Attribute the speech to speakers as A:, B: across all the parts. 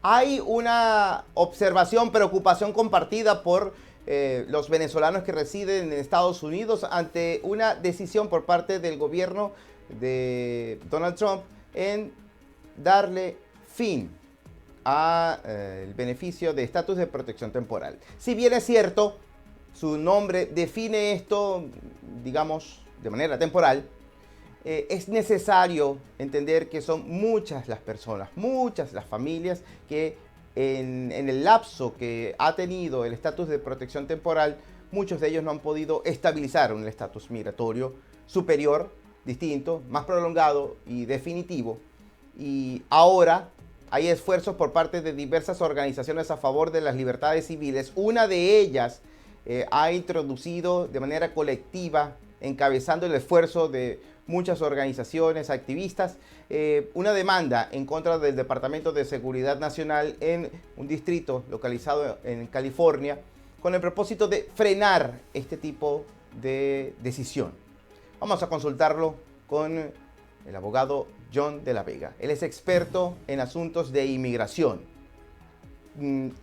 A: Hay una observación, preocupación compartida por los venezolanos que residen en Estados Unidos ante una decisión por parte del gobierno de Donald Trump en darle fin a el beneficio de estatus de protección temporal. Si bien es cierto, su nombre define esto, digamos, de manera temporal, es necesario entender que son muchas las personas, muchas las familias que en el lapso que ha tenido el estatus de protección temporal, muchos de ellos no han podido estabilizar un estatus migratorio superior, distinto, más prolongado y definitivo. Y ahora hay esfuerzos por parte de diversas organizaciones a favor de las libertades civiles. Una de ellas ha introducido de manera colectiva, encabezando el esfuerzo de muchas organizaciones, activistas, una demanda en contra del Departamento de Seguridad Nacional en un distrito localizado en California, con el propósito de frenar este tipo de decisión. Vamos a consultarlo con el abogado John de la Vega. Él es experto en asuntos de inmigración.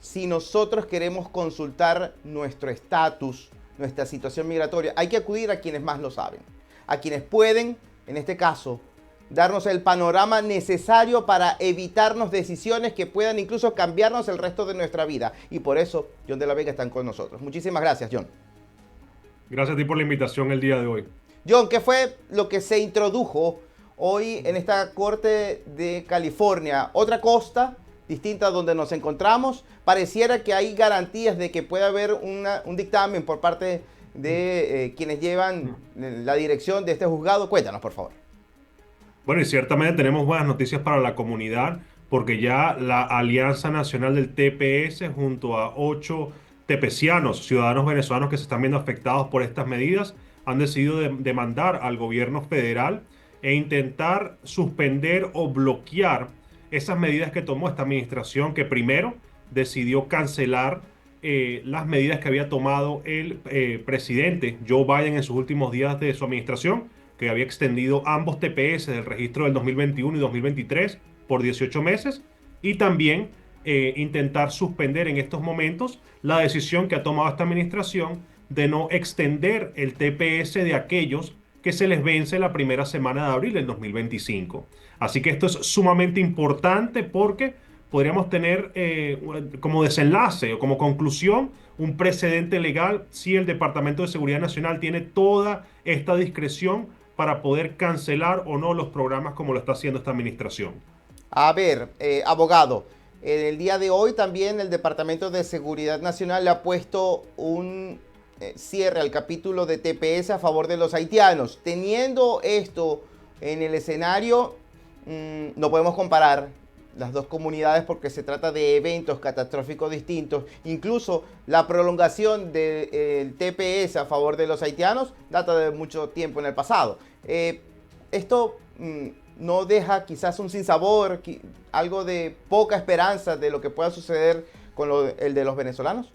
A: Si nosotros queremos consultar nuestro estatus, nuestra situación migratoria, hay que acudir a quienes más lo saben, a quienes pueden, en este caso, darnos el panorama necesario para evitarnos decisiones que puedan incluso cambiarnos el resto de nuestra vida. Y por eso, John de la Vega está con nosotros. Muchísimas gracias, John.
B: Gracias a ti por la invitación el día de hoy.
A: John, ¿qué fue lo que se introdujo hoy en esta Corte de California? Otra costa distinta a donde nos encontramos. Pareciera que hay garantías de que puede haber un dictamen por parte de quienes llevan la dirección de este juzgado. Cuéntanos, por favor.
B: Bueno, y ciertamente tenemos buenas noticias para la comunidad, porque ya la Alianza Nacional del TPS, junto a 8 tepecianos, ciudadanos venezolanos que se están viendo afectados por estas medidas, han decidido demandar al gobierno federal e intentar suspender o bloquear esas medidas que tomó esta administración, que primero decidió cancelar las medidas que había tomado el presidente Joe Biden en sus últimos días de su administración, que había extendido ambos TPS del registro del 2021 y 2023 por 18 meses, y también intentar suspender en estos momentos la decisión que ha tomado esta administración de no extender el TPS de aquellos que se les vence la primera semana de abril del 2025. Así que esto es sumamente importante porque podríamos tener como desenlace o como conclusión un precedente legal si el Departamento de Seguridad Nacional tiene toda esta discreción para poder cancelar o no los programas como lo está haciendo esta administración.
A: A ver, abogado, en el día de hoy también el Departamento de Seguridad Nacional le ha puesto un cierre al capítulo de TPS a favor de los haitianos. Teniendo esto en el escenario, no podemos comparar las dos comunidades porque se trata de eventos catastróficos distintos. Incluso la prolongación del TPS a favor de los haitianos data de mucho tiempo en el pasado. Esto no deja quizás un sinsabor, algo de poca esperanza de lo que pueda suceder con el de los venezolanos.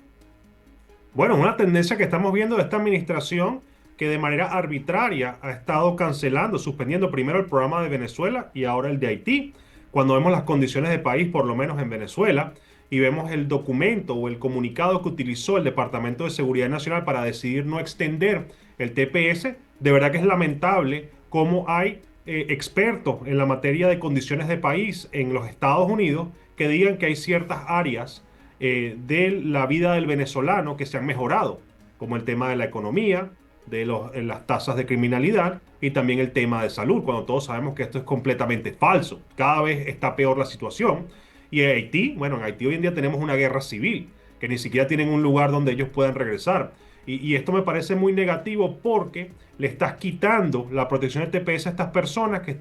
B: Bueno, una tendencia que estamos viendo de esta administración que de manera arbitraria ha estado cancelando, suspendiendo primero el programa de Venezuela y ahora el de Haití. Cuando vemos las condiciones de país, por lo menos en Venezuela, y vemos el documento o el comunicado que utilizó el Departamento de Seguridad Nacional para decidir no extender el TPS, de verdad que es lamentable cómo hay expertos en la materia de condiciones de país en los Estados Unidos que digan que hay ciertas áreas de la vida del venezolano que se han mejorado, como el tema de la economía, de las tasas de criminalidad y también el tema de salud, cuando todos sabemos que esto es completamente falso. Cada vez está peor la situación. Y en Haití, bueno, en Haití hoy en día tenemos una guerra civil, que ni siquiera tienen un lugar donde ellos puedan regresar. Y esto me parece muy negativo porque le estás quitando la protección del TPS a estas personas que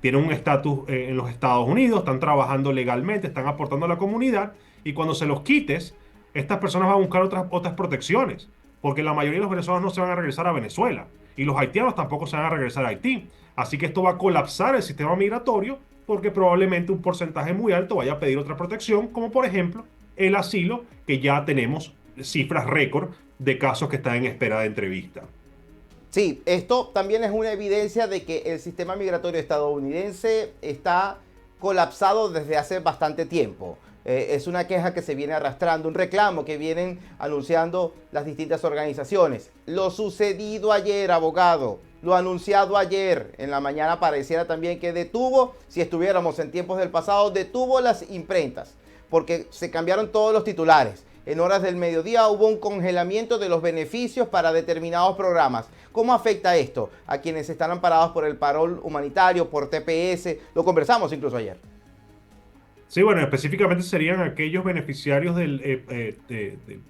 B: tienen un estatus en los Estados Unidos, están trabajando legalmente, están aportando a la comunidad, y cuando se los quites, estas personas van a buscar otras protecciones, porque la mayoría de los venezolanos no se van a regresar a Venezuela y los haitianos tampoco se van a regresar a Haití. Así que esto va a colapsar el sistema migratorio porque probablemente un porcentaje muy alto vaya a pedir otra protección, como por ejemplo el asilo, que ya tenemos cifras récord de casos que están en espera de entrevista.
A: Sí, esto también es una evidencia de que el sistema migratorio estadounidense está colapsado desde hace bastante tiempo. Es una queja que se viene arrastrando, un reclamo que vienen anunciando las distintas organizaciones. Lo sucedido ayer, abogado, lo anunciado ayer en la mañana pareciera también que detuvo, si estuviéramos en tiempos del pasado, detuvo las imprentas, porque se cambiaron todos los titulares. En horas del mediodía hubo un congelamiento de los beneficios para determinados programas. ¿Cómo afecta esto a quienes están amparados por el parol humanitario, por TPS? Lo conversamos incluso ayer.
B: Sí, bueno, específicamente serían aquellos beneficiarios del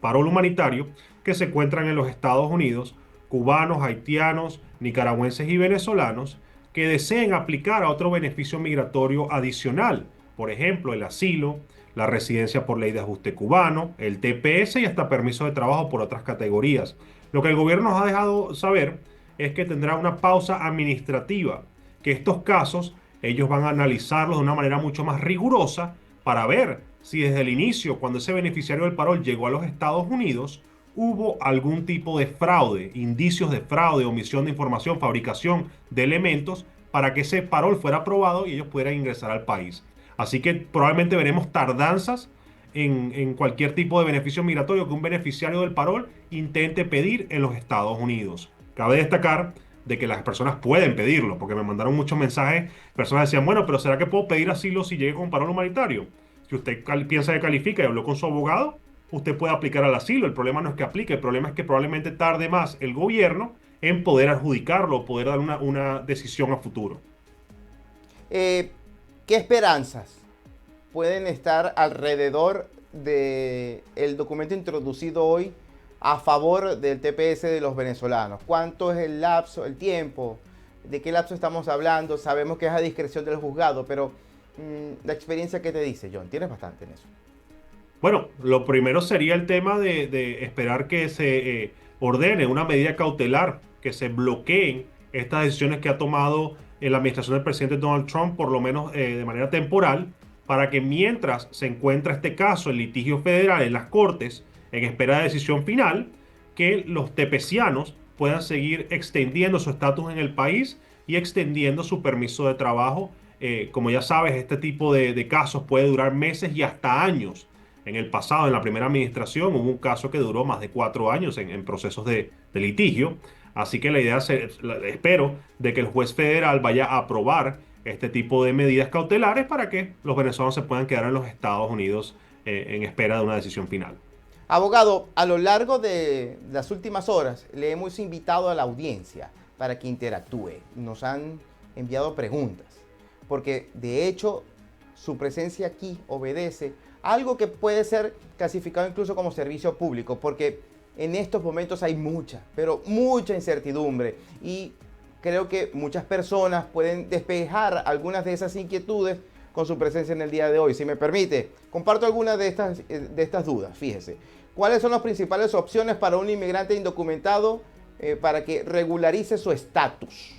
B: parol humanitario que se encuentran en los Estados Unidos, cubanos, haitianos, nicaragüenses y venezolanos, que deseen aplicar a otro beneficio migratorio adicional, por ejemplo, el asilo, la residencia por ley de ajuste cubano, el TPS y hasta permiso de trabajo por otras categorías. Lo que el gobierno nos ha dejado saber es que tendrá una pausa administrativa, que estos casos ellos van a analizarlos de una manera mucho más rigurosa para ver si desde el inicio, cuando ese beneficiario del parol llegó a los Estados Unidos, hubo algún tipo de fraude, indicios de fraude, omisión de información, fabricación de elementos para que ese parol fuera aprobado y ellos pudieran ingresar al país. Así que probablemente veremos tardanzas en cualquier tipo de beneficio migratorio que un beneficiario del parol intente pedir en los Estados Unidos. Cabe destacar de que las personas pueden pedirlo, porque me mandaron muchos mensajes, personas decían, bueno, pero ¿será que puedo pedir asilo si llegue con parol humanitario? Si usted piensa que califica y habló con su abogado, usted puede aplicar al asilo. El problema no es que aplique, el problema es que probablemente tarde más el gobierno en poder adjudicarlo, poder dar una decisión a futuro.
A: ¿Qué esperanzas pueden estar alrededor del documento introducido hoy a favor del TPS de los venezolanos? ¿Cuánto es el lapso, el tiempo? ¿De qué lapso estamos hablando? Sabemos que es a discreción del juzgado, pero la experiencia que te dice, John, tienes bastante en eso.
B: Bueno, lo primero sería el tema de esperar que se ordene una medida cautelar, que se bloqueen estas decisiones que ha tomado la administración del presidente Donald Trump, por lo menos de manera temporal, para que mientras se encuentra este caso en litigio federal en las cortes, en espera de decisión final, que los tepecianos puedan seguir extendiendo su estatus en el país y extendiendo su permiso de trabajo. Como ya sabes, este tipo de casos puede durar meses y hasta años. En el pasado, en la primera administración, hubo un caso que duró más de 4 años en procesos de litigio. Así que la idea espero de que el juez federal vaya a aprobar este tipo de medidas cautelares para que los venezolanos se puedan quedar en los Estados Unidos en espera de una decisión final.
A: Abogado, a lo largo de las últimas horas le hemos invitado a la audiencia para que interactúe. Nos han enviado preguntas, porque de hecho su presencia aquí obedece a algo que puede ser clasificado incluso como servicio público, porque en estos momentos hay mucha, pero mucha incertidumbre y creo que muchas personas pueden despejar algunas de esas inquietudes con su presencia en el día de hoy. Si me permite, comparto algunas de estas dudas. Fíjese, ¿cuáles son las principales opciones para un inmigrante indocumentado para que regularice su estatus?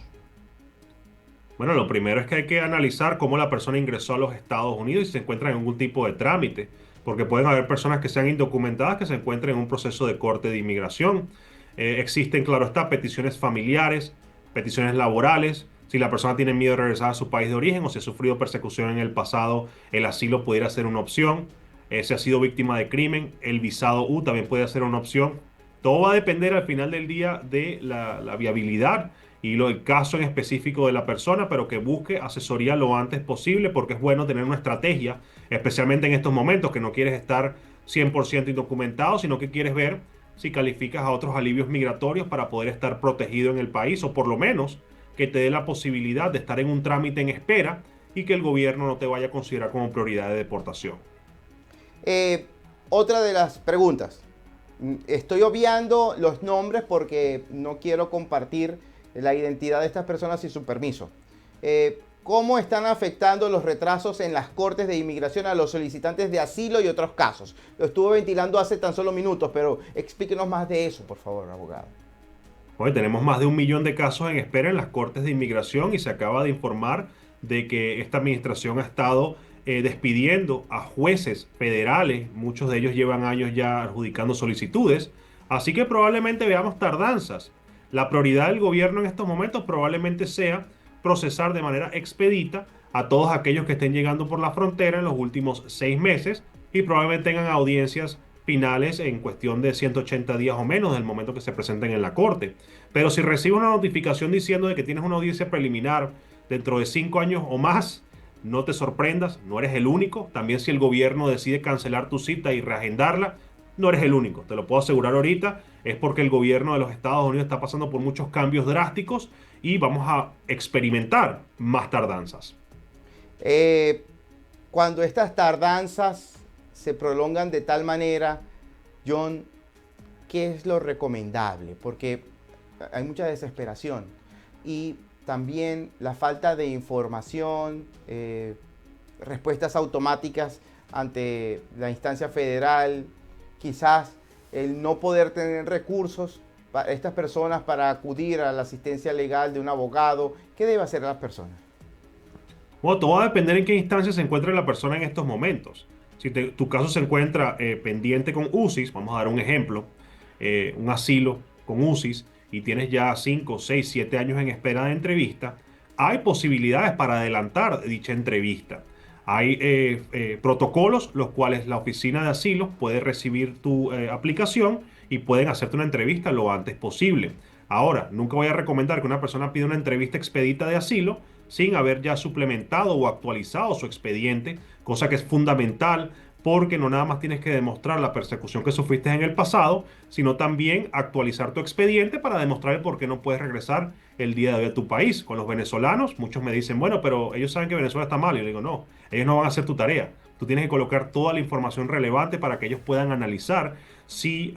B: Bueno, lo primero es que hay que analizar cómo la persona ingresó a los Estados Unidos y si se encuentra en algún tipo de trámite, porque pueden haber personas que sean indocumentadas que se encuentren en un proceso de corte de inmigración. Existen, claro está, peticiones familiares, peticiones laborales. Si la persona tiene miedo de regresar a su país de origen o si ha sufrido persecución en el pasado, el asilo pudiera ser una opción. Si ha sido víctima de crimen, el visado U también puede ser una opción. Todo va a depender al final del día de la viabilidad y el caso en específico de la persona, pero que busque asesoría lo antes posible porque es bueno tener una estrategia, especialmente en estos momentos que no quieres estar 100% indocumentado, sino que quieres ver si calificas a otros alivios migratorios para poder estar protegido en el país o por lo menos que te dé la posibilidad de estar en un trámite en espera y que el gobierno no te vaya a considerar como prioridad de deportación.
A: Otra de las preguntas. Estoy obviando los nombres porque no quiero compartir la identidad de estas personas sin su permiso. ¿Cómo están afectando los retrasos en las cortes de inmigración a los solicitantes de asilo y otros casos? Lo estuve ventilando hace tan solo minutos, pero explíquenos más de eso, por favor, abogado.
B: Hoy tenemos más de 1 millón de casos en espera en las cortes de inmigración y se acaba de informar de que esta administración ha estado despidiendo a jueces federales. Muchos de ellos llevan años ya adjudicando solicitudes, así que probablemente veamos tardanzas. La prioridad del gobierno en estos momentos probablemente sea procesar de manera expedita a todos aquellos que estén llegando por la frontera en los últimos 6 meses y probablemente tengan audiencias finales en cuestión de 180 días o menos del momento que se presenten en la corte. Pero si recibes una notificación diciendo de que tienes una audiencia preliminar dentro de 5 años o más, no te sorprendas, no eres el único. También si el gobierno decide cancelar tu cita y reagendarla, no eres el único. Te lo puedo asegurar ahorita, es porque el gobierno de los Estados Unidos está pasando por muchos cambios drásticos y vamos a experimentar más tardanzas.
A: Eh, Cuando estas tardanzas se prolongan de tal manera, John, ¿qué es lo recomendable? Porque hay mucha desesperación y también la falta de información, respuestas automáticas ante la instancia federal, quizás el no poder tener recursos para estas personas para acudir a la asistencia legal de un abogado. ¿Qué debe hacer las personas?
B: Bueno, todo va a depender en qué instancia se encuentre la persona en estos momentos. Si tu caso se encuentra pendiente con UCIS, vamos a dar un ejemplo, un asilo con UCIS, y tienes ya 5, 6, 7 años en espera de entrevista, hay posibilidades para adelantar dicha entrevista. Hay protocolos los cuales la oficina de asilo puede recibir tu aplicación y pueden hacerte una entrevista lo antes posible. Ahora, nunca voy a recomendar que una persona pida una entrevista expedita de asilo sin haber ya suplementado o actualizado su expediente, cosa que es fundamental porque no nada más tienes que demostrar la persecución que sufriste en el pasado, sino también actualizar tu expediente para demostrar el por qué no puedes regresar el día de hoy a tu país. Con los venezolanos, muchos me dicen, bueno, pero ellos saben que Venezuela está mal. Y yo le digo, no, ellos no van a hacer tu tarea. Tú tienes que colocar toda la información relevante para que ellos puedan analizar si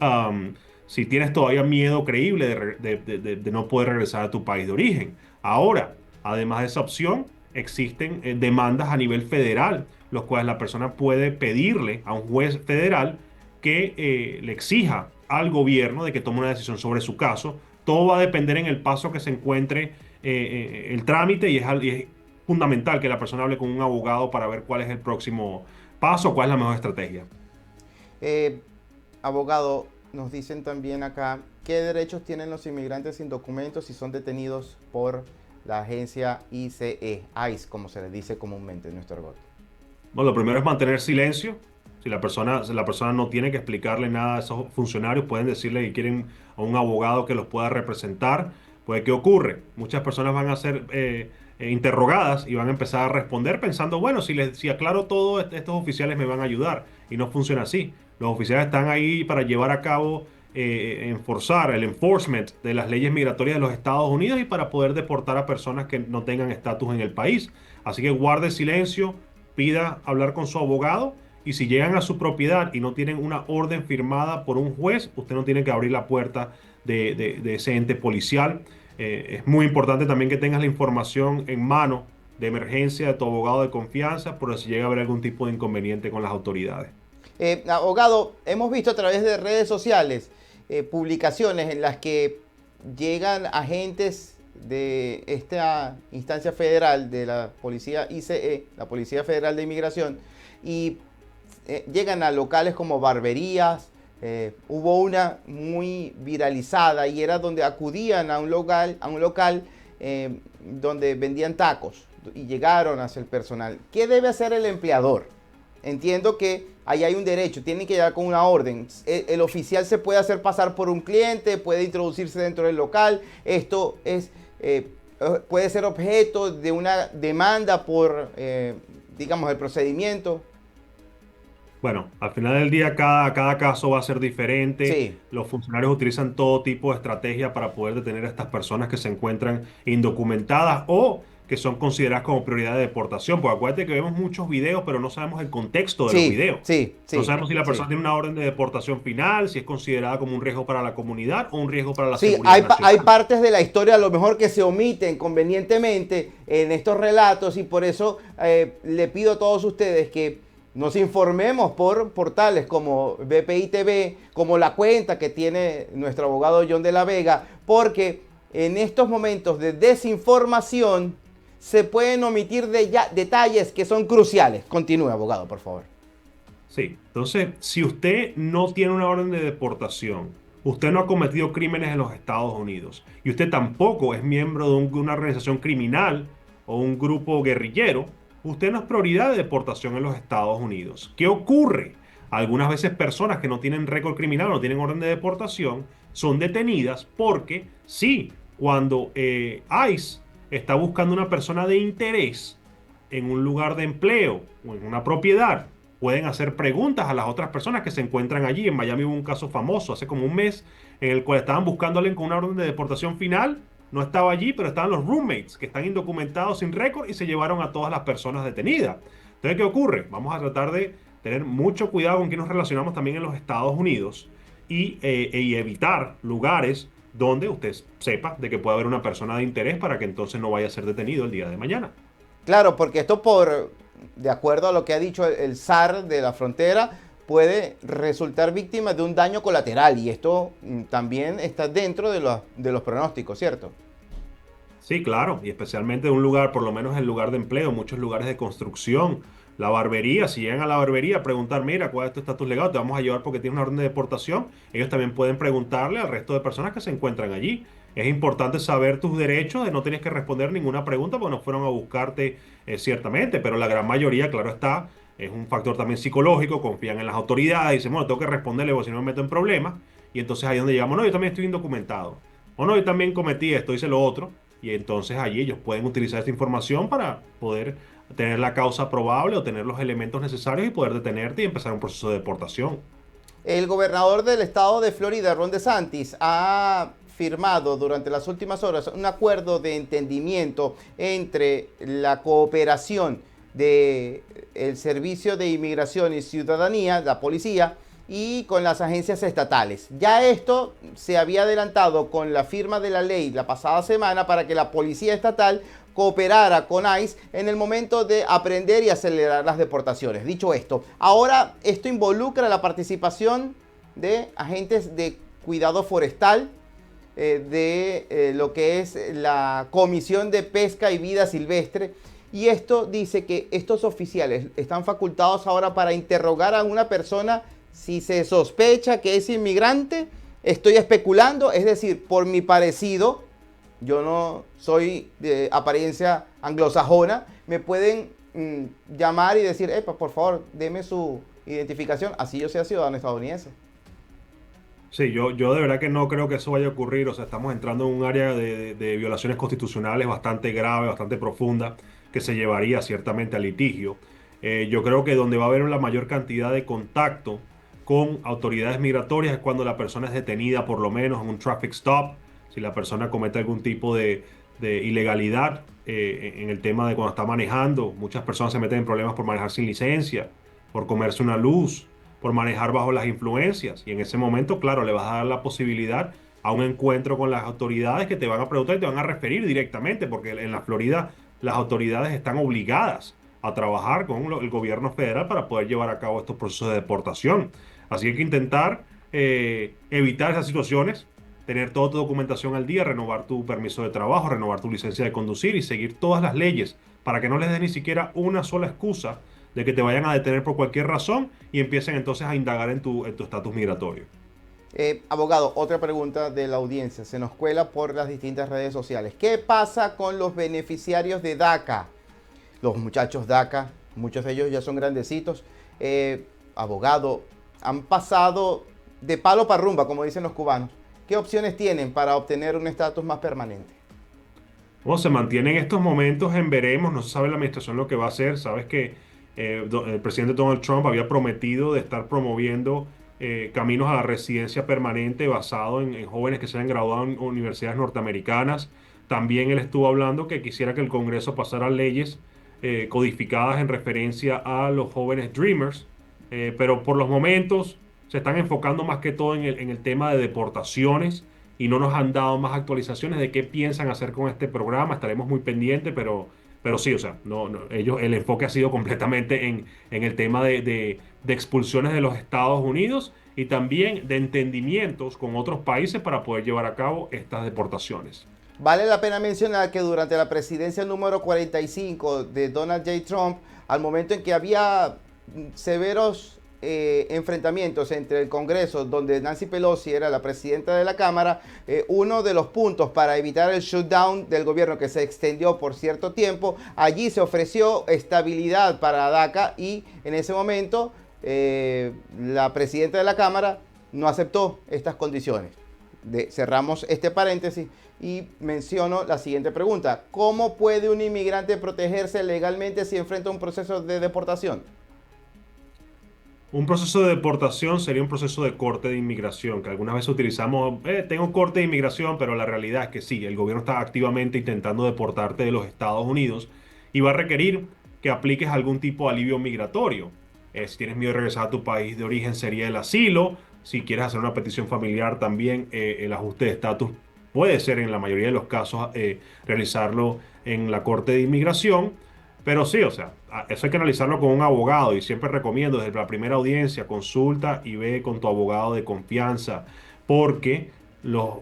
B: tienes todavía miedo creíble de no poder regresar a tu país de origen. Ahora, además de esa opción, existen demandas a nivel federal, los cuales la persona puede pedirle a un juez federal que le exija al gobierno de que tome una decisión sobre su caso. Todo va a depender en el paso que se encuentre el trámite, y es fundamental que la persona hable con un abogado para ver cuál es el próximo paso, cuál es la mejor estrategia.
A: Eh, Abogado, nos dicen también acá, ¿qué derechos tienen los inmigrantes sin documentos si son detenidos por la agencia ICE, como se les dice comúnmente en nuestro argot?
B: Bueno, lo primero es mantener silencio. Si la persona no tiene que explicarle nada a esos funcionarios, pueden decirle que quieren a un abogado que los pueda representar. Pues, ¿qué ocurre? Muchas personas van a ser interrogadas y van a empezar a responder pensando, bueno, si aclaro todo, estos oficiales me van a ayudar. Y no funciona así. Los oficiales están ahí para llevar a cabo, enforzar el enforcement de las leyes migratorias de los Estados Unidos y para poder deportar a personas que no tengan estatus en el país. Así que guarde silencio, pida hablar con su abogado, y si llegan a su propiedad y no tienen una orden firmada por un juez, usted no tiene que abrir la puerta de ese ente policial. Es muy importante también que tengas la información en mano de emergencia de tu abogado de confianza por si llega a haber algún tipo de inconveniente con las autoridades.
A: Abogado, hemos visto a través de redes sociales publicaciones en las que llegan agentes de esta instancia federal de la policía ICE, la Policía Federal de Inmigración, y llegan a locales como barberías. Hubo una muy viralizada y era donde acudían a un local donde vendían tacos y llegaron hacia el personal. ¿Qué debe hacer el empleador? Entiendo que ahí hay un derecho, tienen que llegar con una orden. El oficial se puede hacer pasar por un cliente, puede introducirse dentro del local. Esto puede ser objeto de una demanda por, digamos, el procedimiento.
B: Bueno, al final del día cada caso va a ser diferente.
A: Sí.
B: Los funcionarios utilizan todo tipo de estrategia para poder detener a estas personas que se encuentran indocumentadas o que son consideradas como prioridad de deportación. Porque acuérdate que vemos muchos videos, pero no sabemos el contexto de los videos. No sabemos si la persona tiene una orden de deportación final, si es considerada como un riesgo para la comunidad o un riesgo para la seguridad nacional.
A: Hay partes de la historia a lo mejor que se omiten convenientemente en estos relatos, y por eso le pido a todos ustedes que nos informemos por portales como BPI TV, como la cuenta que tiene nuestro abogado John de la Vega, porque en estos momentos de desinformación se pueden omitir detalles que son cruciales. Continúe, abogado, por favor.
B: Sí, entonces, si usted no tiene una orden de deportación, usted no ha cometido crímenes en los Estados Unidos y usted tampoco es miembro de una organización criminal o un grupo guerrillero, usted no es prioridad de deportación en los Estados Unidos. ¿Qué ocurre? Algunas veces personas que no tienen récord criminal, no tienen orden de deportación, son detenidas porque sí, cuando ICE está buscando una persona de interés en un lugar de empleo o en una propiedad, pueden hacer preguntas a las otras personas que se encuentran allí. En Miami hubo un caso famoso hace como un mes en el cual estaban buscando a alguien con una orden de deportación final. No estaba allí, pero estaban los roommates que están indocumentados sin récord y se llevaron a todas las personas detenidas. Entonces, ¿qué ocurre? Vamos a tratar de tener mucho cuidado con quién nos relacionamos también en los Estados Unidos y evitar lugares donde usted sepa de que puede haber una persona de interés para que entonces no vaya a ser detenido el día de mañana.
A: Claro, porque esto de acuerdo a lo que ha dicho el SAR de la frontera, puede resultar víctima de un daño colateral y esto también está dentro de los pronósticos, ¿cierto?
B: Sí, claro, y especialmente en un lugar, por lo menos el lugar de empleo, muchos lugares de construcción, la barbería, si llegan a la barbería a preguntar, mira, ¿cuál es tu estatus legal? Te vamos a llevar porque tienes una orden de deportación. Ellos también pueden preguntarle al resto de personas que se encuentran allí. Es importante saber tus derechos, de no tienes que responder ninguna pregunta porque no fueron a buscarte ciertamente, pero la gran mayoría, claro está, es un factor también psicológico, confían en las autoridades, dicen, bueno, tengo que responderle porque si no me meto en problemas, y entonces ahí es donde llegamos, no, yo también estoy indocumentado, o no, yo también cometí esto, hice lo otro. Y entonces allí ellos pueden utilizar esta información para poder tener la causa probable o tener los elementos necesarios y poder detenerte y empezar un proceso de deportación.
A: El gobernador del estado de Florida, Ron DeSantis, ha firmado durante las últimas horas un acuerdo de entendimiento entre la cooperación del Servicio de Inmigración y Ciudadanía, la policía, y con las agencias estatales. Ya esto se había adelantado con la firma de la ley la pasada semana para que la policía estatal cooperara con ICE en el momento de aprender y acelerar las deportaciones. Dicho esto, ahora esto involucra la participación de agentes de cuidado forestal, lo que es la Comisión de Pesca y Vida Silvestre. Y esto dice que estos oficiales están facultados ahora para interrogar a una persona si se sospecha que es inmigrante. Estoy especulando, es decir, por mi parecido, yo no soy de apariencia anglosajona, me pueden llamar y decir, por favor, deme su identificación, así yo sea ciudadano estadounidense.
B: Sí, yo de verdad que no creo que eso vaya a ocurrir. O sea, estamos entrando en un área de violaciones constitucionales bastante grave, bastante profunda, que se llevaría ciertamente a litigio. Yo creo que donde va a haber la mayor cantidad de contacto con autoridades migratorias es cuando la persona es detenida, por lo menos en un traffic stop, si la persona comete algún tipo de ilegalidad en el tema de cuando está manejando. Muchas personas se meten en problemas por manejar sin licencia, por comerse una luz, por manejar bajo las influencias. Y en ese momento, claro, le vas a dar la posibilidad a un encuentro con las autoridades que te van a preguntar y te van a referir directamente, porque en la Florida las autoridades están obligadas a trabajar con el gobierno federal para poder llevar a cabo estos procesos de deportación. Así que hay que intentar evitar esas situaciones, tener toda tu documentación al día, renovar tu permiso de trabajo, renovar tu licencia de conducir y seguir todas las leyes para que no les des ni siquiera una sola excusa de que te vayan a detener por cualquier razón y empiecen entonces a indagar en tu estatus migratorio.
A: Abogado, otra pregunta de la audiencia, se nos cuela por las distintas redes sociales. ¿Qué pasa con los beneficiarios de DACA? Los muchachos DACA, muchos de ellos ya son grandecitos. Abogado, han pasado de palo para rumba, como dicen los cubanos. ¿Qué opciones tienen para obtener un estatus más permanente?
B: Bueno, se mantiene en estos momentos en veremos, no se sabe la administración lo que va a hacer. Sabes que el presidente Donald Trump había prometido de estar promoviendo caminos a la residencia permanente basado en jóvenes que se han graduado en universidades norteamericanas. También él estuvo hablando que quisiera que el Congreso pasara leyes codificadas en referencia a los jóvenes Dreamers, pero por los momentos se están enfocando más que todo en el tema de deportaciones y no nos han dado más actualizaciones de qué piensan hacer con este programa. Estaremos muy pendientes, pero sí, o sea, ellos, el enfoque ha sido completamente en el tema de expulsiones de los Estados Unidos y también de entendimientos con otros países para poder llevar a cabo estas deportaciones.
A: Vale la pena mencionar que durante la presidencia número 45 de Donald J. Trump, al momento en que había severos enfrentamientos entre el Congreso, donde Nancy Pelosi era la presidenta de la Cámara, uno de los puntos para evitar el shutdown del gobierno que se extendió por cierto tiempo, allí se ofreció estabilidad para DACA y en ese momento la presidenta de la Cámara no aceptó estas condiciones. Cerramos este paréntesis y menciono la siguiente pregunta. ¿Cómo puede un inmigrante protegerse legalmente si enfrenta un proceso de deportación?
B: Un proceso de deportación sería un proceso de corte de inmigración, que algunas veces utilizamos, tengo corte de inmigración, pero la realidad es que sí, el gobierno está activamente intentando deportarte de los Estados Unidos y va a requerir que apliques algún tipo de alivio migratorio. Si tienes miedo de regresar a tu país de origen sería el asilo. Si quieres hacer una petición familiar también, el ajuste de estatus puede ser en la mayoría de los casos realizarlo en la corte de inmigración. Pero sí, o sea, eso hay que analizarlo con un abogado y siempre recomiendo desde la primera audiencia, consulta y ve con tu abogado de confianza, porque los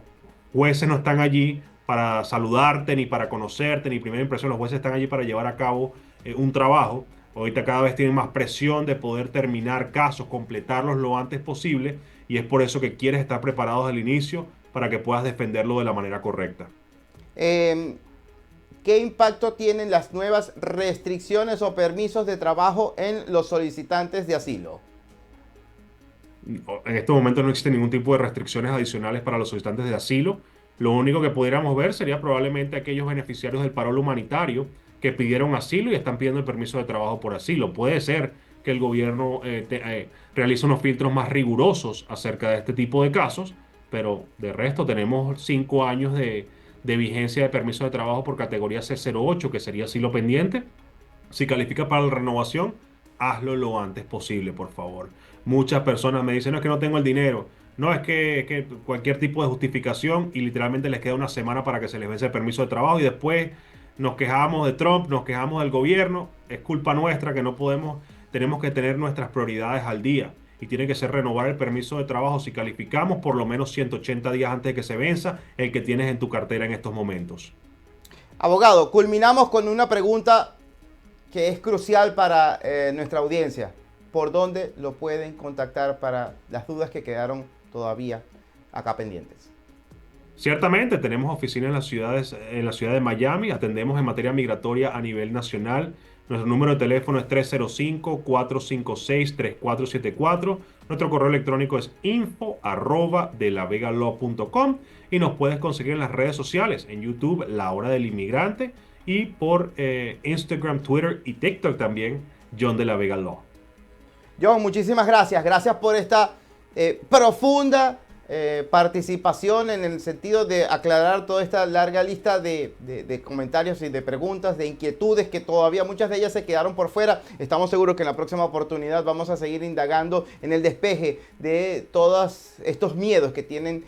B: jueces no están allí para saludarte, ni para conocerte, ni primera impresión, los jueces están allí para llevar a cabo un trabajo. Ahorita cada vez tienen más presión de poder terminar casos, completarlos lo antes posible, y es por eso que quieres estar preparado desde el inicio para que puedas defenderlo de la manera correcta.
A: Eh, ¿Qué impacto tienen las nuevas restricciones o permisos de trabajo en los solicitantes de asilo?
B: En este momento no existe ningún tipo de restricciones adicionales para los solicitantes de asilo. Lo único que pudiéramos ver sería probablemente aquellos beneficiarios del parol humanitario que pidieron asilo y están pidiendo el permiso de trabajo por asilo. Puede ser que el gobierno realice unos filtros más rigurosos acerca de este tipo de casos, pero de resto tenemos 5 años de vigencia de permiso de trabajo por categoría C08, que sería asilo pendiente. Si califica para la renovación, hazlo lo antes posible, por favor. Muchas personas me dicen, no es que no tengo el dinero, no es que cualquier tipo de justificación y literalmente les queda una semana para que se les vence el permiso de trabajo y después nos quejamos de Trump, nos quejamos del gobierno, es culpa nuestra que no podemos, tenemos que tener nuestras prioridades al día y tiene que ser renovar el permiso de trabajo si calificamos por lo menos 180 días antes de que se venza el que tienes en tu cartera en estos momentos.
A: Abogado, culminamos con una pregunta que es crucial para nuestra audiencia. ¿Por dónde lo pueden contactar para las dudas que quedaron todavía acá pendientes?
B: Ciertamente, tenemos oficinas en la ciudad de Miami, atendemos en materia migratoria a nivel nacional. Nuestro número de teléfono es 305-456-3474. Nuestro correo electrónico es info@delavegalaw.com y nos puedes conseguir en las redes sociales, en YouTube, La Hora del Inmigrante, y por Instagram, Twitter y TikTok también, John de la Vega Law.
A: John, muchísimas gracias. Gracias por esta profunda participación en el sentido de aclarar toda esta larga lista de comentarios y de preguntas, de inquietudes que todavía muchas de ellas se quedaron por fuera. Estamos seguros que en la próxima oportunidad vamos a seguir indagando en el despeje de todos estos miedos que tienen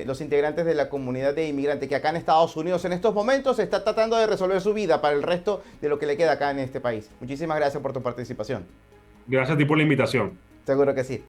A: los integrantes de la comunidad de inmigrantes que acá en Estados Unidos en estos momentos está tratando de resolver su vida para el resto de lo que le queda acá en este país. Muchísimas gracias por tu participación.
B: Gracias a ti por la invitación.
A: Seguro que sí.